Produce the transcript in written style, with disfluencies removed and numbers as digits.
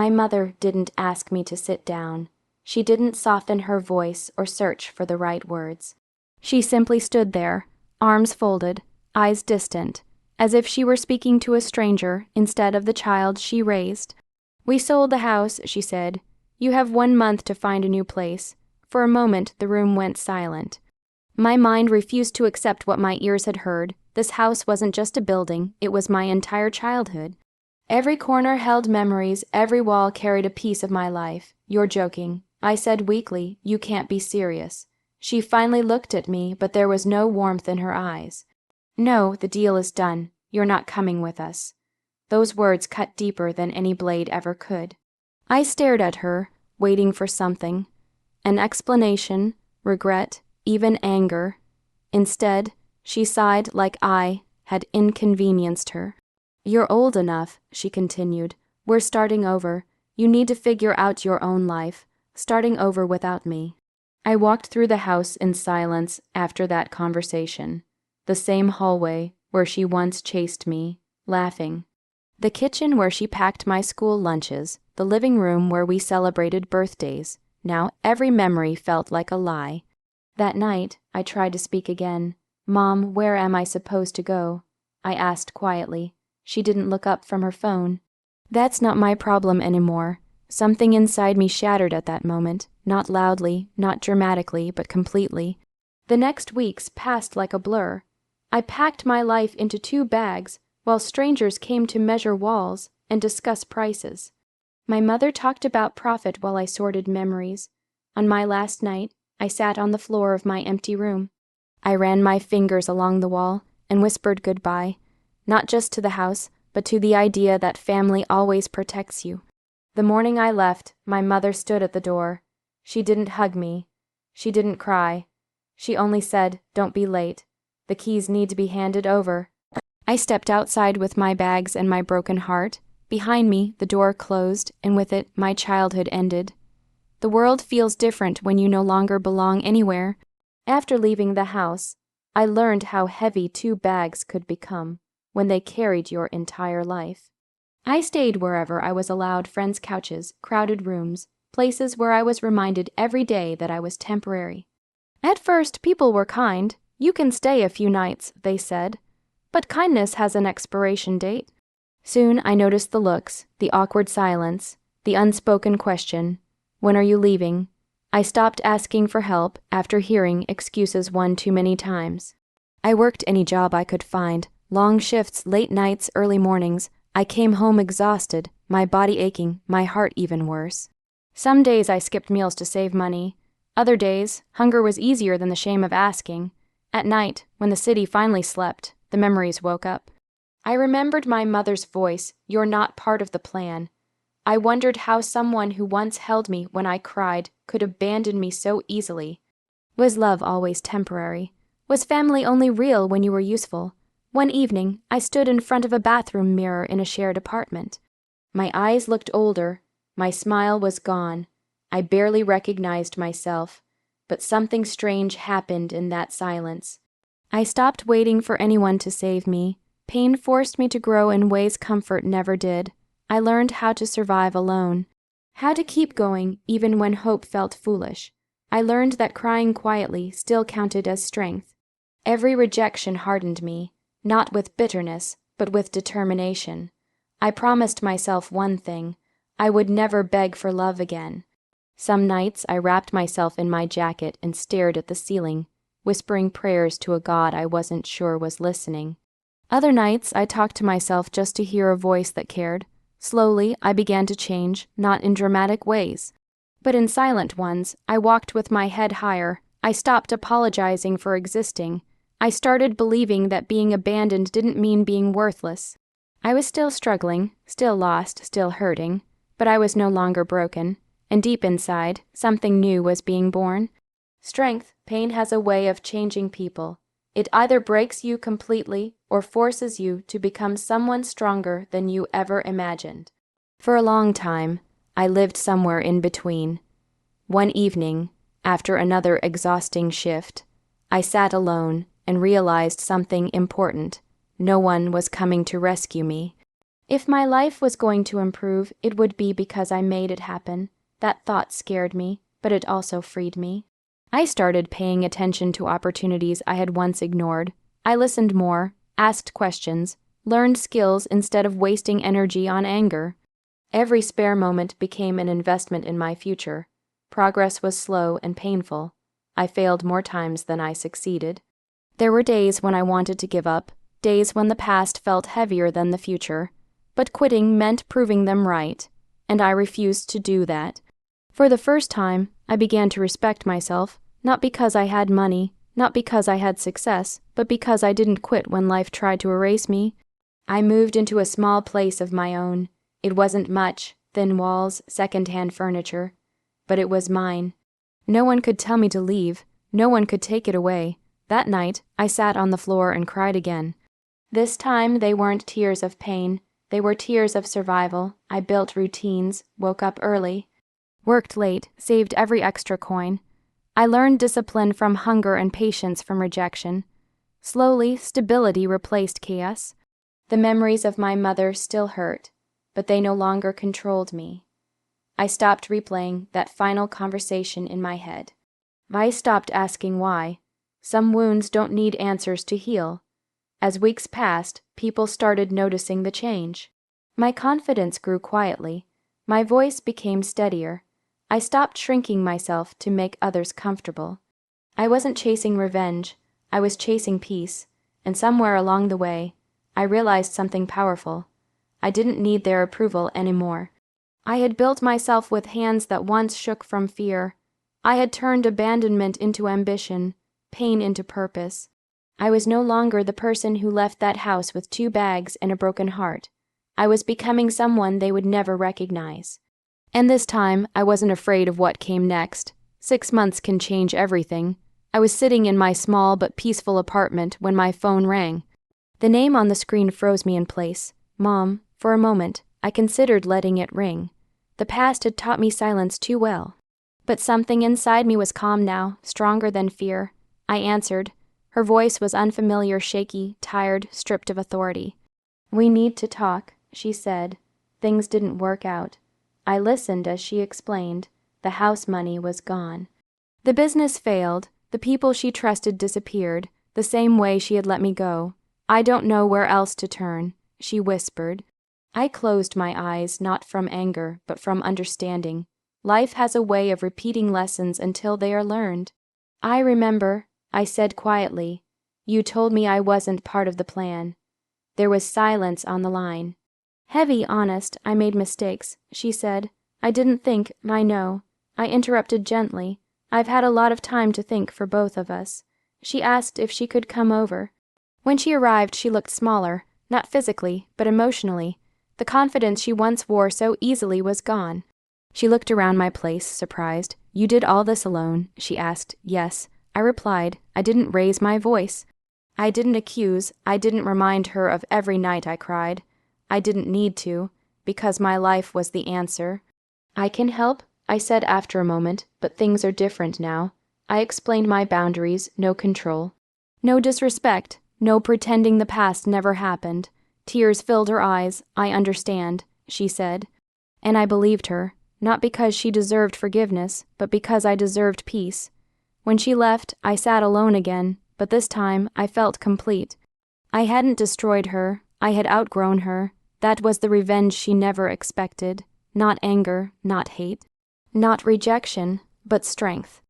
My mother didn't ask me to sit down. She didn't soften her voice or search for the right words. She simply stood there, arms folded, eyes distant, as if she were speaking to a stranger instead of the child she raised. "We sold the house," she said. "You have 1 month to find a new place." For a moment, the room went silent. My mind refused to accept what my ears had heard. This house wasn't just a building, it was my entire childhood. Every corner held memories, every wall carried a piece of my life. "You're joking," I said weakly. "You can't be serious." She finally looked at me, but there was no warmth in her eyes. "No, the deal is done. You're not coming with us." Those words cut deeper than any blade ever could. I stared at her, waiting for something. An explanation, regret, even anger. Instead, she sighed like I had inconvenienced her. "You're old enough," she continued. "We're starting over. You need to figure out your own life, starting over without me." I walked through the house in silence after that conversation. The same hallway where she once chased me, laughing. The kitchen where she packed my school lunches, the living room where we celebrated birthdays. Now every memory felt like a lie. That night, I tried to speak again. "Mom, where am I supposed to go?" I asked quietly. She didn't look up from her phone. That's not my problem anymore. Something inside me shattered at that moment, not loudly, not dramatically, but completely. The next weeks passed like a blur. I packed my life into 2 bags, while strangers came to measure walls and discuss prices. My mother talked about profit while I sorted memories. On my last night, I sat on the floor of my empty room. I ran my fingers along the wall and whispered goodbye, not just to the house, but to the idea that family always protects you. The morning I left, my mother stood at the door. She didn't hug me. She didn't cry. She only said, "Don't be late. The keys need to be handed over." I stepped outside with my bags and my broken heart. Behind me, the door closed, and with it, my childhood ended. The world feels different when you no longer belong anywhere. After leaving the house, I learned how heavy 2 bags could become when they carried your entire life. I stayed wherever I was allowed, friends' couches, crowded rooms, places where I was reminded every day that I was temporary. At first, people were kind. "You can stay a few nights," they said. But kindness has an expiration date. Soon I noticed the looks, the awkward silence, the unspoken question, "When are you leaving?" I stopped asking for help after hearing excuses one too many times. I worked any job I could find, long shifts, late nights, early mornings. I came home exhausted, my body aching, my heart even worse. Some days I skipped meals to save money. Other days, hunger was easier than the shame of asking. At night, when the city finally slept, the memories woke up. I remembered my mother's voice, "You're not part of the plan." I wondered how someone who once held me when I cried could abandon me so easily. Was love always temporary? Was family only real when you were useful? One evening, I stood in front of a bathroom mirror in a shared apartment. My eyes looked older. My smile was gone. I barely recognized myself, but something strange happened in that silence. I stopped waiting for anyone to save me. Pain forced me to grow in ways comfort never did. I learned how to survive alone, how to keep going even when hope felt foolish. I learned that crying quietly still counted as strength. Every rejection hardened me, not with bitterness, but with determination. I promised myself one thing: I would never beg for love again. Some nights I wrapped myself in my jacket and stared at the ceiling, whispering prayers to a God I wasn't sure was listening. Other nights I talked to myself just to hear a voice that cared. Slowly, I began to change, not in dramatic ways, but in silent ones. I walked with my head higher. I stopped apologizing for existing. I started believing that being abandoned didn't mean being worthless. I was still struggling, still lost, still hurting, but I was no longer broken, and deep inside, something new was being born. Strength, pain has a way of changing people. It either breaks you completely or forces you to become someone stronger than you ever imagined. For a long time, I lived somewhere in between. One evening, after another exhausting shift, I sat alone and realized something important. No one was coming to rescue me. If my life was going to improve, it would be because I made it happen. That thought scared me, but it also freed me. I started paying attention to opportunities I had once ignored. I listened more, asked questions, learned skills instead of wasting energy on anger. Every spare moment became an investment in my future. Progress was slow and painful. I failed more times than I succeeded. There were days when I wanted to give up, days when the past felt heavier than the future. But quitting meant proving them right, and I refused to do that. For the first time, I began to respect myself, not because I had money, not because I had success, but because I didn't quit when life tried to erase me. I moved into a small place of my own. It wasn't much, thin walls, second-hand furniture, but it was mine. No one could tell me to leave. No one could take it away. That night, I sat on the floor and cried again. This time, they weren't tears of pain. They were tears of survival. I built routines, woke up early, worked late, saved every extra coin. I learned discipline from hunger and patience from rejection. Slowly, stability replaced chaos. The memories of my mother still hurt, but they no longer controlled me. I stopped replaying that final conversation in my head. I stopped asking why. Some wounds don't need answers to heal. As weeks passed, people started noticing the change. My confidence grew quietly. My voice became steadier. I stopped shrinking myself to make others comfortable. I wasn't chasing revenge. I was chasing peace. And somewhere along the way, I realized something powerful. I didn't need their approval anymore. I had built myself with hands that once shook from fear. I had turned abandonment into ambition, pain into purpose. I was no longer the person who left that house with 2 bags and a broken heart. I was becoming someone they would never recognize. And this time, I wasn't afraid of what came next. 6 months can change everything. I was sitting in my small but peaceful apartment when my phone rang. The name on the screen froze me in place. Mom. For a moment, I considered letting it ring. The past had taught me silence too well. But something inside me was calm now, stronger than fear. I answered. Her voice was unfamiliar, shaky, tired, stripped of authority. "We need to talk," she said. "Things didn't work out." I listened as she explained. The house money was gone. The business failed. The people she trusted disappeared, the same way she had let me go. "I don't know where else to turn," she whispered. I closed my eyes, not from anger, but from understanding. Life has a way of repeating lessons until they are learned. "I remember," I said quietly. "You told me I wasn't part of the plan." There was silence on the line. "Heavy, honest, I made mistakes," she said. "I didn't think, I know." I interrupted gently. "I've had a lot of time to think for both of us." She asked if she could come over. When she arrived, she looked smaller, not physically, but emotionally. The confidence she once wore so easily was gone. She looked around my place, surprised. "You did all this alone?" she asked. "Yes," I replied. I didn't raise my voice. I didn't accuse. I didn't remind her of every night I cried. I didn't need to, because my life was the answer. "I can help," I said after a moment, "but things are different now." I explained my boundaries, no control. No disrespect, no pretending the past never happened. Tears filled her eyes. "I understand," she said. And I believed her, not because she deserved forgiveness, but because I deserved peace. When she left, I sat alone again, but this time I felt complete. I hadn't destroyed her. I had outgrown her. That was the revenge she never expected. Not anger, not hate. Not rejection, but strength.